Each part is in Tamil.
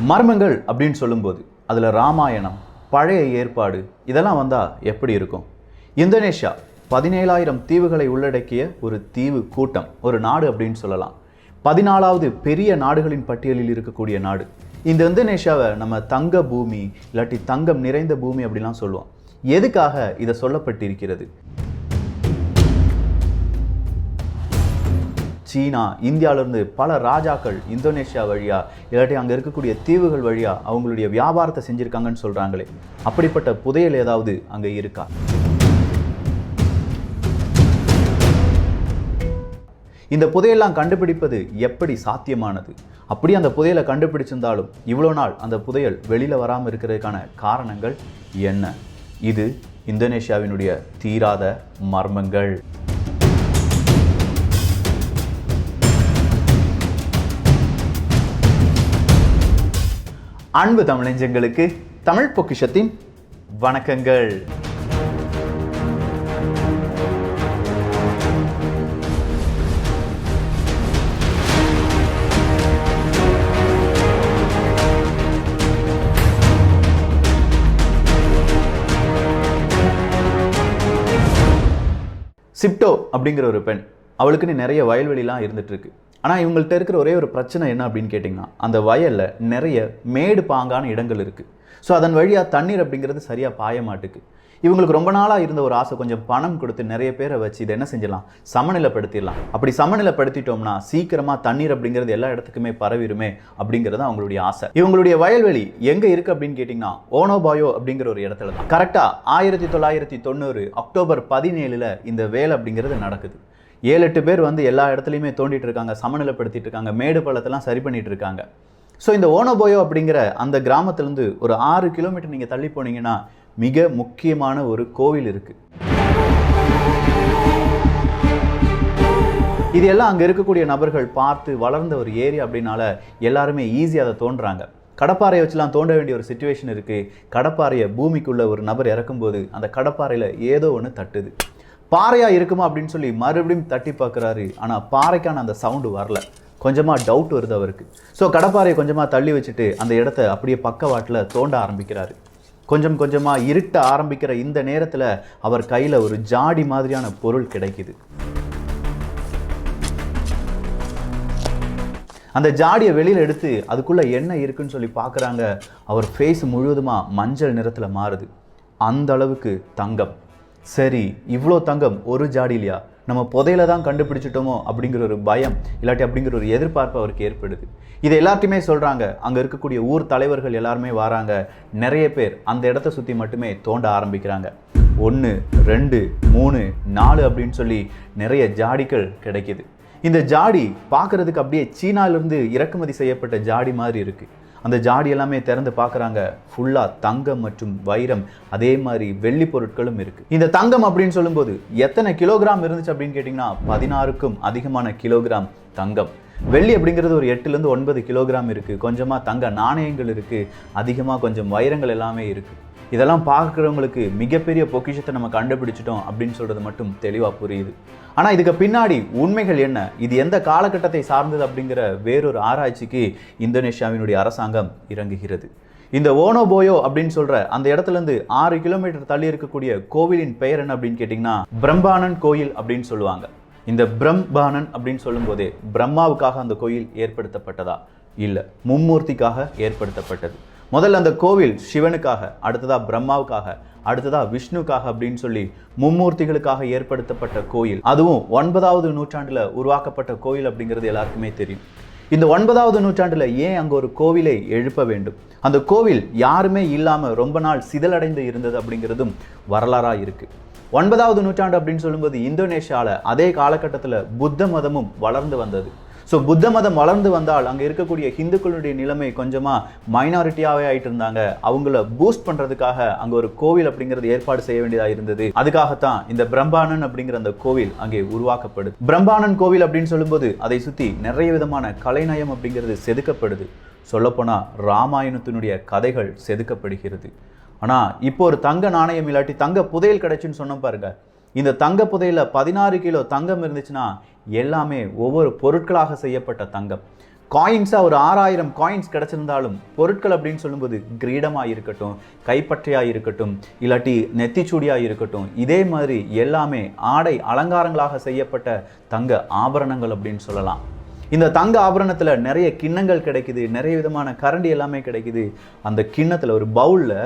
மர்மங்கள் அப்படின்னு சொல்லும்போது அதில் ராமாயணம், பழைய ஏற்பாடு இதெல்லாம் வந்தால் எப்படி இருக்கும்? இந்தோனேஷியா 17,000 தீவுகளை உள்ளடக்கிய ஒரு தீவு கூட்டம், ஒரு நாடு அப்படின்னு சொல்லலாம். 14வது பெரிய நாடுகளின் பட்டியலில் இருக்கக்கூடிய நாடு. இந்த இந்தோனேஷியாவை நம்ம தங்க பூமி இல்லாட்டி தங்கம் நிறைந்த பூமி அப்படிலாம் சொல்லுவோம். எதுக்காக இதை சொல்லப்பட்டிருக்கிறது? சீனா, இந்தியாவிலிருந்து பல ராஜாக்கள் இந்தோனேஷியா வழியா இல்லாட்டி அங்கே இருக்கக்கூடிய தீவுகள் வழியா அவங்களுடைய வியாபாரத்தை செஞ்சுருக்காங்கன்னு சொல்கிறாங்களே, அப்படிப்பட்ட புதையல் ஏதாவது அங்கே இருக்கா? இந்த புதையெல்லாம் கண்டுபிடிப்பது எப்படி சாத்தியமானது? அப்படி அந்த புதையலை கண்டுபிடிச்சிருந்தாலும் இவ்வளோ நாள் அந்த புதையல் வெளியில் வராமல் இருக்கிறதுக்கான காரணங்கள் என்ன? இது இந்தோனேஷியாவினுடைய தீராத மர்மங்கள். அன்பு தமிழஞ்சங்களுக்கு தமிழ் பொக்கிஷத்தின் வணக்கங்கள். சிப்டோ அப்படிங்கிற ஒரு பெண், அவளுக்குன்னு நிறைய வயல்வெளிலாம் இருந்துட்டு இருக்கு. ஆனால் இவங்கள்ட்ட இருக்கிற ஒரே ஒரு பிரச்சனை என்ன அப்படின்னு கேட்டிங்கன்னா, அந்த வயலில் நிறைய மேடு பாங்கான இடங்கள் இருக்குது. ஸோ அதன் வழியாக தண்ணீர் அப்படிங்கிறது சரியாக பாய மாட்டுக்கு. இவங்களுக்கு ரொம்ப நாளாக இருந்த ஒரு ஆசை, கொஞ்சம் பணம் கொடுத்து நிறைய பேரை வச்சு இதை என்ன செஞ்சிடலாம், சமநிலைப்படுத்திடலாம். அப்படி சமநிலைப்படுத்திட்டோம்னா சீக்கிரமாக தண்ணீர் அப்படிங்கிறது எல்லா இடத்துக்குமே பரவிடுமே அப்படிங்கிறது அவங்களுடைய ஆசை. இவங்களுடைய வயல்வெளி எங்கே இருக்குது அப்படின்னு கேட்டிங்கன்னா, ஓனோபாயோ அப்படிங்கிற ஒரு இடத்துல தான். கரெக்டாக 1990 அக்டோபர் 17 இந்த வேலை அப்படிங்கிறது நடக்குது. 7-8 பேர் வந்து எல்லா இடத்துலையுமே தோண்டிட்டு இருக்காங்க, சமநிலைப்படுத்திட்டு இருக்காங்க, மேடு பள்ளத்தெல்லாம் சரி பண்ணிட்டு இருக்காங்க. ஸோ இந்த ஓனோபாயோ அப்படிங்கிற அந்த கிராமத்திலேருந்து ஒரு 6 கிலோமீட்டர் நீங்கள் தள்ளி போனீங்கன்னா மிக முக்கியமான ஒரு கோவில் இருக்கு. இது எல்லாம் அங்கே இருக்கக்கூடிய நபர்கள் பார்த்து வளர்ந்த ஒரு ஏரியா அப்படின்னால எல்லாருமே ஈஸியாக அதை தோன்றாங்க. கடப்பாறையை வச்சுலாம் தோண்ட வேண்டிய ஒரு சிச்சுவேஷன் இருக்குது. கடப்பாறையை பூமிக்குள்ள ஒரு நபர் இறக்கும்போது அந்த கடப்பாறையில் ஏதோ ஒன்று தட்டுது. பாறையாக இருக்குமா அப்படின்னு சொல்லி மறுபடியும் தட்டி பார்க்குறாரு. ஆனால் பாறைக்கான அந்த சவுண்டு வரல. கொஞ்சமாக டவுட் வருது அவருக்கு. ஸோ கடப்பாறையை கொஞ்சமாக தள்ளி வச்சுட்டு அந்த இடத்த அப்படியே பக்கவாட்டில் தோண்ட ஆரம்பிக்கிறாரு. கொஞ்சம் கொஞ்சமாக இருட்ட ஆரம்பிக்கிற இந்த நேரத்தில் அவர் கையில் ஒரு ஜாடி மாதிரியான பொருள் கிடைக்குது. அந்த ஜாடியை வெளியில் எடுத்து அதுக்குள்ளே என்ன இருக்குன்னு சொல்லி பார்க்குறாங்க. அவர் ஃபேஸ் முழுவதுமாக மஞ்சள் நிறத்தில் மாறுது. அந்த அளவுக்கு தங்கம். சரி, இவ்வளோ தங்கம் ஒரு ஜாடிலையா, நம்ம புதையில தான் கண்டுபிடிச்சிட்டோமோ அப்படிங்கிற ஒரு பயம் இல்லாட்டி அப்படிங்கிற ஒரு எதிர்பார்ப்பு அவருக்கு ஏற்படுது. இதை எல்லாத்தையுமே சொல்கிறாங்க. அங்கே இருக்கக்கூடிய ஊர் தலைவர்கள் எல்லாருமே வராங்க. நிறைய பேர் அந்த இடத்த சுற்றி மட்டுமே தோண்ட ஆரம்பிக்கிறாங்க. 1, 2, 3, 4 அப்படின்னு சொல்லி நிறைய ஜாடிகள் கிடைக்கிது. இந்த ஜாடி பார்க்குறதுக்கு அப்படியே சீனாவிலிருந்து இறக்குமதி செய்யப்பட்ட ஜாடி மாதிரி இருக்குது. அந்த ஜாடி எல்லாமே திறந்து பார்க்குறாங்க. ஃபுல்லாக தங்கம் மற்றும் வைரம், அதே மாதிரி வெள்ளி பொருட்களும் இருக்குது. இந்த தங்கம் அப்படின்னு சொல்லும்போது எத்தனை கிலோகிராம் இருந்துச்சு அப்படின்னு கேட்டிங்கன்னா 16க்கும் அதிகமான கிலோகிராம் தங்கம். வெள்ளி அப்படிங்கிறது ஒரு 8-9 கிலோகிராம் இருக்குது. கொஞ்சமாக தங்க நாணயங்கள் இருக்குது. அதிகமாக கொஞ்சம் வைரங்கள் எல்லாமே இருக்குது. இதெல்லாம் பார்க்குறவங்களுக்கு மிகப்பெரிய பொக்கிஷத்தை நம்ம கண்டுபிடிச்சிட்டோம் அப்படின்னு சொல்கிறது மட்டும் தெளிவாக புரியுது. ஆனால் இதுக்கு பின்னாடி உண்மைகள் என்ன, இது எந்த காலகட்டத்தை சார்ந்தது அப்படிங்கிற வேறொரு ஆராய்ச்சிக்கு இந்தோனேஷியாவினுடைய அரசாங்கம் இறங்குகிறது. இந்த ஓனோபாயோ அப்படின்னு சொல்கிற அந்த இடத்துலேருந்து 6 கிலோமீட்டர் தள்ளி இருக்கக்கூடிய கோவிலின் பெயர் என்ன அப்படின்னு கேட்டிங்கன்னா பிரம்பானன் கோயில் அப்படின்னு சொல்லுவாங்க. இந்த பிரம்பானன் அப்படின்னு சொல்லும்போதே பிரம்மாவுக்காக அந்த கோயில் ஏற்படுத்தப்பட்டதா? இல்லை, மும்மூர்த்திக்காக ஏற்படுத்தப்பட்டது. முதல்ல அந்த கோவில் சிவனுக்காக, அடுத்ததா பிரம்மாவுக்காக, அடுத்ததா விஷ்ணுக்காக அப்படின்னு சொல்லி மும்மூர்த்திகளுக்காக ஏற்படுத்தப்பட்ட கோயில். அதுவும் 9வது நூற்றாண்டுல உருவாக்கப்பட்ட கோயில் அப்படிங்கிறது எல்லாருக்குமே தெரியும். இந்த 9வது நூற்றாண்டுல ஏன் அங்கே ஒரு கோவிலை எழுப்ப வேண்டும்? அந்த கோவில் யாருமே இல்லாமல் ரொம்ப நாள் சிதலடைந்து இருந்தது அப்படிங்கிறதும் வரலாறாக இருக்கு. 9வது நூற்றாண்டு அப்படின்னு சொல்லும்போது இந்தோனேஷியாவில் அதே காலகட்டத்தில் புத்த மதமும் வளர்ந்து வந்தது. ஸோ புத்த மதம் வளர்ந்து வந்தால் அங்கே இருக்கக்கூடிய ஹிந்துக்களுடைய நிலைமை கொஞ்சமாக மைனாரிட்டியாகவே ஆகிட்டு இருந்தாங்க. அவங்கள பூஸ்ட் பண்ணுறதுக்காக அங்கே ஒரு கோவில் அப்படிங்கிறது ஏற்பாடு செய்ய வேண்டியதாக இருந்தது. அதுக்காகத்தான் இந்த பிரம்பானன் அப்படிங்கிற அந்த கோவில் அங்கே உருவாக்கப்படுது. பிரம்பானன் கோவில் அப்படின்னு சொல்லும்போது அதை சுற்றி நிறைய விதமான கலைநயம் அப்படிங்கிறது செதுக்கப்படுது. சொல்லப்போனால் ராமாயணத்தினுடைய கதைகள் செதுக்கப்படுகிறது. ஆனால் இப்போ ஒரு தங்க நாணயம் இல்லாட்டி தங்க புதையல் கிடைச்சுன்னு சொன்ன பாருங்க. இந்த தங்க புதையில 16 கிலோ தங்கம் இருந்துச்சுன்னா எல்லாமே ஒவ்வொரு பொருட்களாக செய்யப்பட்ட தங்கம். காயின்ஸாக ஒரு 6000 காயின்ஸ் கிடச்சிருந்தாலும் பொருட்கள் அப்படின்னு சொல்லும்போது கிரீடமாக இருக்கட்டும், கைப்பற்றையாக இருக்கட்டும், இல்லாட்டி நெத்திச்சூடியாக இருக்கட்டும், இதே மாதிரி எல்லாமே ஆடை அலங்காரங்களாக செய்யப்பட்ட தங்க ஆபரணங்கள் அப்படின்னு சொல்லலாம். இந்த தங்க ஆபரணத்தில் நிறைய கிண்ணங்கள் கிடைக்குது, நிறைய விதமான கரண்டி எல்லாமே கிடைக்குது. அந்த கிண்ணத்தில் ஒரு பவுலில்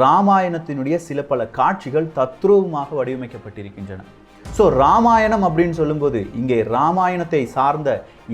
ராமாயணத்தினுடைய சில பல காட்சிகள் தத்ரூபமாக வடிவமைக்கப்பட்டிருக்கின்றன. ஸோ ராமாயணம் அப்படின்னு சொல்லும்போது இங்கே ராமாயணத்தை சார்ந்த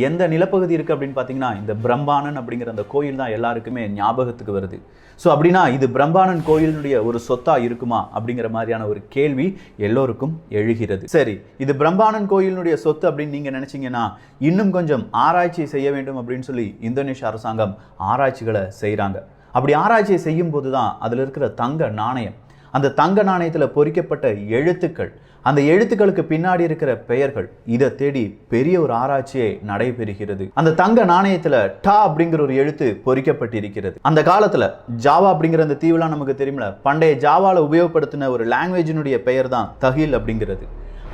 எந்த நிலப்பகுதி இருக்குது அப்படின்னு பார்த்தீங்கன்னா இந்த பிரம்பானன் அப்படிங்கிற அந்த கோயில் தான் எல்லாருக்குமே ஞாபகத்துக்கு வருது. ஸோ அப்படின்னா இது பிரம்பானன் கோயிலினுடைய ஒரு சொத்தா இருக்குமா அப்படிங்கிற மாதிரியான ஒரு கேள்வி எல்லோருக்கும் எழுகிறது. சரி, இது பிரம்பானன் கோயிலினுடைய சொத்து அப்படின்னு நீங்கள் நினச்சிங்கன்னா இன்னும் கொஞ்சம் ஆராய்ச்சி செய்ய வேண்டும் அப்படின்னு சொல்லி இந்தோனேஷிய அரசாங்கம் ஆராய்ச்சிகளை செய்கிறாங்க. அப்படி ஆராய்ச்சியை செய்யும் போது தான் அதில் இருக்கிற தங்க நாணயம், அந்த தங்க நாணயத்தில் பொறிக்கப்பட்ட எழுத்துக்கள், அந்த எழுத்துக்களுக்கு பின்னாடி இருக்கிற பெயர்கள், இதை தேடி பெரிய ஒரு ஆராய்ச்சியே நடைபெறுகிறது. அந்த தங்க நாணயத்துல டா அப்படிங்கிற ஒரு எழுத்து பொறிக்கப்பட்டிருக்கிறது. அந்த காலத்துல ஜாவா அப்படிங்கிற அந்த தீவுலாம் நமக்கு தெரியுமில்ல, பண்டைய ஜாவால உபயோகப்படுத்தின ஒரு லாங்குவேஜினுடைய பெயர் தான் தஹில் அப்படிங்கிறது.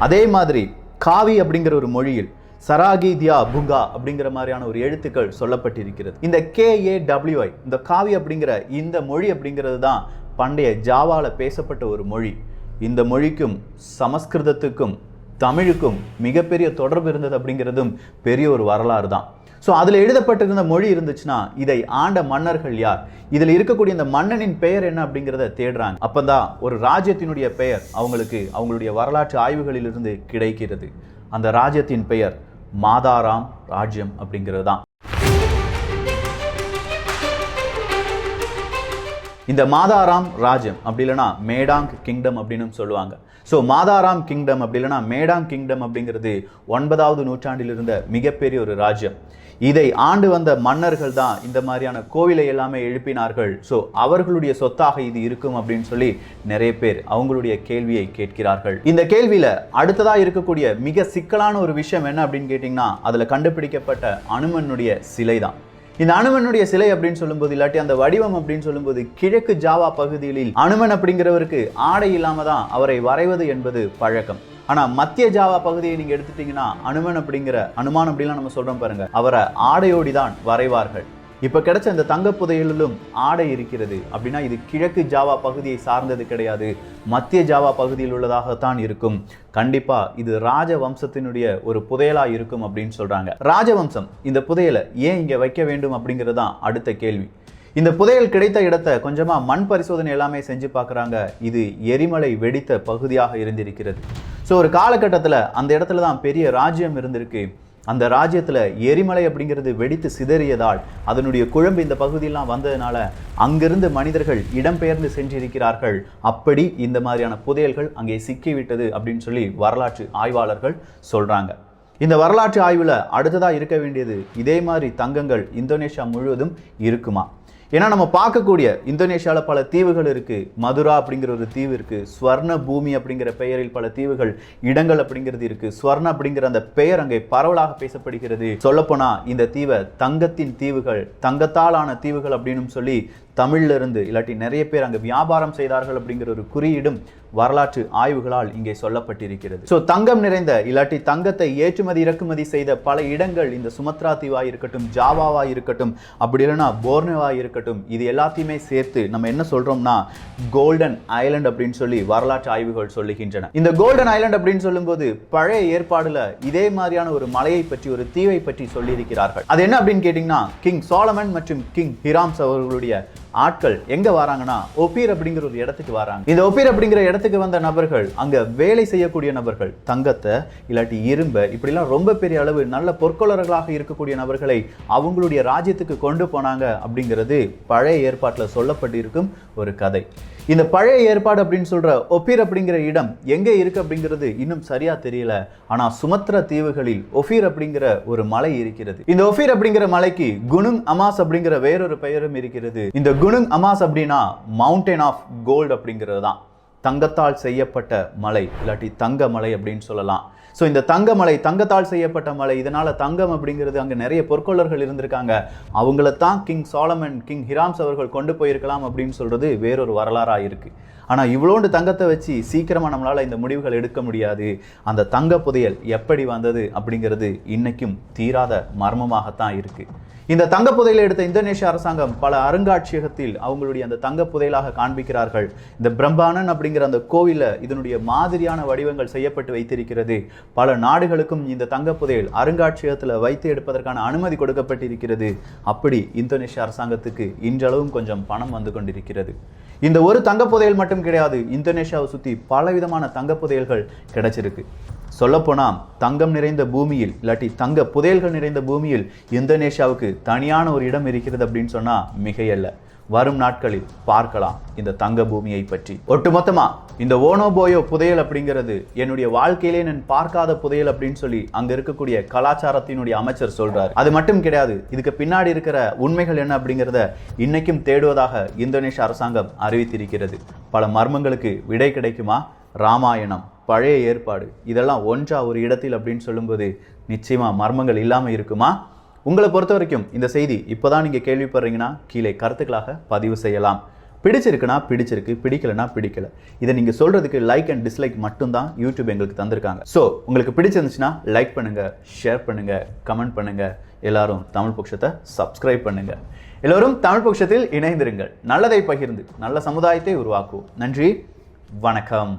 அதே மாதிரி காவி அப்படிங்கிற ஒரு மொழியில் சராகி தியா புங்கா அப்படிங்கிற மாதிரியான ஒரு எழுத்துக்கள் சொல்லப்பட்டிருக்கிறது. இந்த KAWI, இந்த காவி அப்படிங்கிற இந்த மொழி அப்படிங்கிறது தான் பண்டைய ஜாவால பேசப்பட்ட ஒரு மொழி. இந்த மொழிக்கும் சமஸ்கிருதத்துக்கும் தமிழுக்கும் மிகப்பெரிய தொடர்பு இருந்தது அப்படிங்கிறதும் பெரிய ஒரு வரலாறு தான். ஸோ அதில் எழுதப்பட்டிருந்த மொழி இருந்துச்சுன்னா இதை ஆண்ட மன்னர்கள் யார், இதில் இருக்கக்கூடிய இந்த மன்னனின் பெயர் என்ன அப்படிங்கிறத தேடுறாங்க. அப்போதான் ஒரு ராஜ்யத்தினுடைய பெயர் அவங்களுக்கு அவங்களுடைய வரலாற்று ஆய்வுகளிலிருந்து கிடைக்கிறது. அந்த ராஜ்யத்தின் பெயர் மாதாராம் ராஜ்யம் அப்படிங்கிறது தான். இந்த மாதாராம் ராஜ்யம் அப்படி இல்லைனா மேடாங் கிங்டம் அப்படின்னு சொல்லுவாங்க. ஸோ மாதாராம் கிங்டம் அப்படி இல்லைனா மேடாங் கிங்டம் அப்படிங்கிறது 9வது நூற்றாண்டில் இருந்த மிகப்பெரிய ஒரு ராஜ்யம். இதை ஆண்டு வந்த மன்னர்கள் தான் இந்த மாதிரியான கோவிலை எல்லாமே எழுப்பினார்கள். ஸோ அவர்களுடைய சொத்தாக இது இருக்கும் அப்படின்னு சொல்லி நிறைய பேர் அவங்களுடைய கேள்வியை கேட்கிறார்கள். இந்த கேள்வியில அடுத்ததாக இருக்கக்கூடிய மிக சிக்கலான ஒரு விஷயம் என்ன அப்படின்னு கேட்டிங்கன்னா அதில் கண்டுபிடிக்கப்பட்ட அனுமனுடைய சிலை தான். இந்த அனுமனுடைய சிலை அப்படின்னு சொல்லும்போது இல்லாட்டி அந்த வடிவம் அப்படின்னு சொல்லும்போது கிழக்கு ஜாவா பகுதிகளில் அனுமன் அப்படிங்கிறவருக்கு ஆடை இல்லாம தான் அவரை வரைவது என்பது பழக்கம். ஆனா மத்திய ஜாவா பகுதியை நீங்க எடுத்துட்டீங்கன்னா அனுமான் அப்படிலாம் நம்ம சொல்றோம் பாருங்க, அவரை ஆடையோடி தான் வரைவார்கள். இப்ப கிடைச்ச இந்த தங்க புதையலிலும் ஆடை இருக்கிறது அப்படின்னா இது கிழக்கு ஜாவா பகுதியை சார்ந்தது கிடையாது, மத்திய ஜாவா பகுதியில் உள்ளதாகத்தான் இருக்கும். கண்டிப்பா இது ராஜவம்சத்தினுடைய ஒரு புதையலா இருக்கும் அப்படின்னு சொல்றாங்க. ராஜவம்சம் இந்த புதையலை ஏன் இங்க வைக்க வேண்டும் அப்படிங்கிறது தான் அடுத்த கேள்வி. இந்த புதையல் கிடைத்த இடத்தை கொஞ்சமா மண் பரிசோதனை எல்லாமே செஞ்சு பார்க்குறாங்க. இது எரிமலை வெடித்த பகுதியாக இருந்திருக்கிறது. ஸோ ஒரு காலகட்டத்தில் அந்த இடத்துல தான் பெரிய ராஜ்யம் இருந்திருக்கு. அந்த ராஜ்யத்தில் எரிமலை அப்படிங்கிறது வெடித்து சிதறியதால் அதனுடைய குழம்பு இந்த பகுதியெல்லாம் வந்ததுனால அங்கிருந்து மனிதர்கள் இடம்பெயர்ந்து சென்றிருக்கிறார்கள். அப்படி இந்த மாதிரியான புதையல்கள் அங்கே சிக்கிவிட்டது அப்படின்னு சொல்லி வரலாற்று ஆய்வாளர்கள் சொல்றாங்க. இந்த வரலாற்று ஆய்வில் அடுத்ததாக இருக்க வேண்டியது இதே மாதிரி தங்கங்கள் இந்தோனேஷியா முழுவதும் இருக்குமா? ஏன்னா நம்ம பார்க்கக்கூடிய இந்தோனேஷியாவில் பல தீவுகள் இருக்கு. மதுரா அப்படிங்கிற ஒரு தீவு இருக்கு, ஸ்வர்ண பூமி அப்படிங்கிற பெயரில் பல தீவுகள் இடங்கள் அப்படிங்கிறது இருக்கு. ஸ்வர்ண அப்படிங்கிற அந்த பெயர் அங்கே பரவலாக பேசப்படுகிறது. சொல்லப்போனா இந்த தீவை தங்கத்தின் தீவுகள், தங்கத்தால் ஆன தீவுகள் அப்படின்னு சொல்லி தமிழ்ல இருந்து இல்லாட்டி நிறைய பேர் அங்கே வியாபாரம் செய்தார்கள் அப்படிங்கிற ஒரு குறியீடும் வரலாற்று ஆய்வுகளால் இங்கே சொல்லப்பட்டிருக்கிறது. ஸோ தங்கம் நிறைந்த இல்லாட்டி தங்கத்தை ஏற்றுமதி இறக்குமதி செய்த பல இடங்கள் இந்த சுமத்ரா தீவாக இருக்கட்டும், ஜாவாவா இருக்கட்டும், அப்படி இல்லைன்னா போர்னேவா இருக்கட்டும், இது எல்லாத்தையுமே சேர்த்து நம்ம என்ன சொல்றோம்னா கோல்டன் ஐலண்ட் அப்படின்னு சொல்லி வரலாற்று ஆய்வுகள் சொல்லுகின்றன. இந்த கோல்டன் ஐலண்ட் அப்படின்னு சொல்லும்போது பழைய ஏற்பாடுல இதே மாதிரியான ஒரு மலையை பற்றி, ஒரு தீவை பற்றி சொல்லியிருக்கிறார்கள். அது என்ன அப்படின்னு கேட்டீங்கன்னா கிங் சாலமன் மற்றும் கிங் ஹிராம்ஸ் அவர்களுடைய ஆட்கள் எங்க வராங்கன்னா ஒபீர் அப்படிங்கிற ஒரு இடத்துக்கு வராங்க. இந்த ஒபீர் அப்படிங்கிற இடத்துக்கு வந்த நபர்கள் அங்க வேலை செய்யக்கூடிய நபர்கள் தங்கத்தை இல்லாட்டி இரும்பை இப்படிலாம் ரொம்ப பெரிய அளவு நல்ல பொற்கொள்ளர்களாக இருக்கக்கூடிய நபர்களை அவங்களுடைய ராஜ்யத்துக்கு கொண்டு போனாங்க அப்படிங்கிறது பழைய ஏற்பாட்டில் சொல்லப்பட்டிருக்கும் ஒரு கதை. இந்த பழைய ஏற்பாடு அப்படின்னு சொல்ற ஒபீர் அப்படிங்கிற இடம் எங்கே இருக்கு அப்படிங்கிறது இன்னும் சரியா தெரியல. ஆனா சுமத்ரா தீவுகளில் ஒபீர் அப்படிங்கிற ஒரு மலை இருக்கிறது. இந்த ஒபீர் அப்படிங்கிற மலைக்கு குனுங் அமாஸ் அப்படிங்கிற வேறொரு பெயரும் இருக்கிறது. இந்த குனுங் அமாஸ் அப்படின்னா மவுண்டைன் ஆஃப் கோல்டு அப்படிங்கிறது தான், தங்கத்தால் செய்யப்பட்ட மலை இல்லாட்டி தங்க மலை அப்படின்னு சொல்லலாம். ஸோ இந்த தங்கமலை தங்கத்தால் செய்யப்பட்ட மலை, இதனால தங்கம் அப்படிங்கிறது அங்கே நிறைய பொற்கொள்ளர்கள் இருந்திருக்காங்க. அவங்கள தான் கிங் சாலமன், கிங் ஹிராம்ஸ் அவர்கள் கொண்டு போயிருக்கலாம் அப்படின்னு சொல்றது வேறொரு வரலாறாக இருக்கு. ஆனால் இவ்வளோண்டு தங்கத்தை வச்சு சீக்கிரமாக நம்மளால் இந்த முடிவுகள் எடுக்க முடியாது. அந்த தங்க புதையல் எப்படி வந்தது அப்படிங்கிறது இன்னைக்கும் தீராத மர்மமாகத்தான் இருக்கு. இந்த தங்க புதையலை எடுத்த இந்தோனேஷிய அரசாங்கம் பல அருங்காட்சியகத்தில் அவங்களுடைய அந்த தங்க புதையலாக காண்பிக்கிறார்கள். இந்த பிரம்பானன் அப்படிங்கிற அந்த கோவில இதனுடைய மாதிரியான வடிவங்கள் செய்யப்பட்டு வைத்திருக்கிறது. பல நாடுகளுக்கும் இந்த தங்க புதையல் அருங்காட்சியகத்தில் வைத்து எடுப்பதற்கான அனுமதி கொடுக்கப்பட்டிருக்கிறது. அப்படி இந்தோனேஷிய அரசாங்கத்துக்கு இன்றளவும் கொஞ்சம் பணம் வந்து கொண்டிருக்கிறது. இந்த ஒரு தங்க புதையல் மட்டும் கிடையாது, இந்தோனேஷியாவை சுற்றி பலவிதமான தங்க புதையல்கள் கிடைச்சிருக்கு. சொல்லப்போனா தங்கம் நிறைந்த பூமியில் இல்லாட்டி தங்க புதையல்கள் நிறைந்த பூமியில் இந்தோனேஷியாவுக்கு தனியான ஒரு இடம் இருக்கிறது அப்படின்னு சொன்னா மிகையல்ல. வரும் நாட்களில் பார்க்கலாம் இந்த தங்க பூமியை பற்றி. ஒட்டுமொத்தமா இந்த ஓனோபோயோ புதையல் அப்படிங்கிறது என்னுடைய வாழ்க்கையிலே நான் பார்க்காத புதையல் அப்படின்னு சொல்லி அங்க இருக்கக்கூடிய கலாச்சாரத்தினுடைய அமைச்சர் சொல்றாரு. அது மட்டும் கிடையாது, இதுக்கு பின்னாடி இருக்கிற உண்மைகள் என்ன அப்படிங்கிறத இன்னைக்கும் தேடுவதாக இந்தோனேஷிய அரசாங்கம் அறிவித்திருக்கிறது. பல மர்மங்களுக்கு விடை கிடைக்குமா? ராமாயணம், பழைய ஏற்பாடு இதெல்லாம் ஒன்றா ஒரு இடத்தில் அப்படின்னு சொல்லும்போது நிச்சயமா மர்மங்கள் இல்லாமல் இருக்குமா? உங்களை பொறுத்த வரைக்கும் இந்த செய்தி இப்போதான் நீங்கள் கேள்விப்படுறீங்கன்னா கீழே கருத்துக்களாக பதிவு செய்யலாம். பிடிச்சிருக்குன்னா பிடிச்சிருக்கு, பிடிக்கலன்னா பிடிக்கல. இதை நீங்கள் சொல்கிறதுக்கு லைக் அண்ட் டிஸ்லைக் மட்டும்தான் யூடியூப் எங்களுக்கு தந்திருக்காங்க. ஸோ உங்களுக்கு பிடிச்சிருந்துச்சுன்னா லைக் பண்ணுங்கள், ஷேர் பண்ணுங்கள், கமெண்ட் பண்ணுங்கள். எல்லாரும் தமிழ் பொக்ஷத்தை சப்ஸ்கிரைப் பண்ணுங்கள். எல்லோரும் தமிழ் பொக்ஷத்தில் இணைந்திருங்கள். நல்லதை பகிர்ந்து நல்ல சமுதாயத்தை உருவாக்குவோம். நன்றி, வணக்கம்.